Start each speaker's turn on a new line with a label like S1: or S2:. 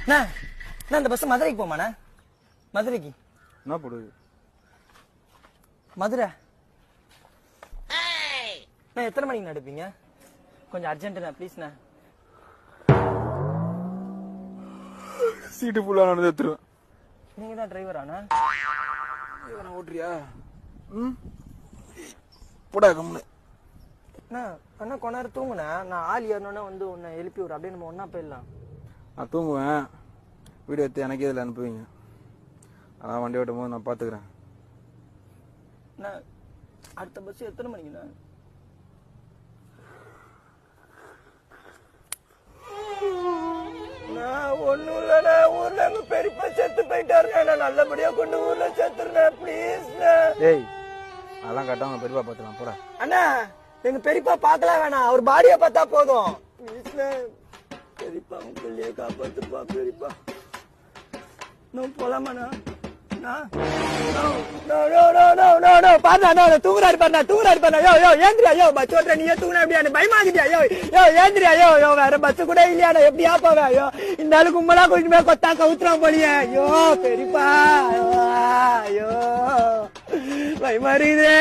S1: இந்த பஸ் மதுரைக்கு போமாண்ணா? மதுரைக்கு
S2: என்ன போடுது?
S1: மதுரை எத்தனை மணிக்கு நடுப்பீங்க? கொஞ்சம் அர்ஜென்ட்ண்ணா ப்ளீஸ்ண்ணா.
S2: சீட்டு ஃபுல்லா நடந்து எடுத்துருவேன்.
S1: நீங்க தான் டிரைவராண்ணா?
S2: ஓட்டுறியா? போடா கம்முனு.
S1: அண்ணா கொஞ்ச நேரம் தூங்குண்ணா. நான் ஆள் ஏறணும்னா வந்து உன்னை எழுப்பி விடு, அப்படியே நம்ம ஒன்னா போயிடலாம்.
S2: நான் தூங்குவேன். வீடியோ எடுத்து எனக்கே இதில் அனுப்புவீங்க. அதான் வண்டி ஓட்டும் போது நான் பார்த்துக்கிறேன்.
S1: அடுத்த பஸ் எத்தனை மணிக்குண்ணா? ஒண்ணும் இல்லண்ணா, ஊர்ல எங்க பெரியப்பா செத்து போயிட்டாருண்ணா. நான் நல்லபடியா கொண்டு ஊர்ல சேர்த்துருந்தேன் ப்ளீஸ்.
S2: ஏய் அதெல்லாம் கரெக்டாக அவங்க பெரியப்பா பார்த்துக்கலாம். போடா.
S1: அண்ணா எங்க பெரியப்பா பார்க்கலாம் வேணாம், அவர் பாடியை பார்த்தா போதும். பெரியப்பா பிள்ளைய காப்பாத்துப்பா பெரியப்பா. நான் போலாமாண்ணா? தூங்குறாரு பாருண்ணா. யோ ஏந்திரியா? யோ பஸ் ஓட்டுற நீயே தூங்குனா எப்படியா? பயமாக்குதியா? யோ ஏந்திரியா? யோ வேற பஸ் கூட இல்லையாடா, எப்படியா போவே? யோ இந்த ஆளு கும்பலா கொஞ்சமே கொத்தா கவுத்துறான் போலியே. யோ பெரியப்பா, ஐயோ பயமாறுதே.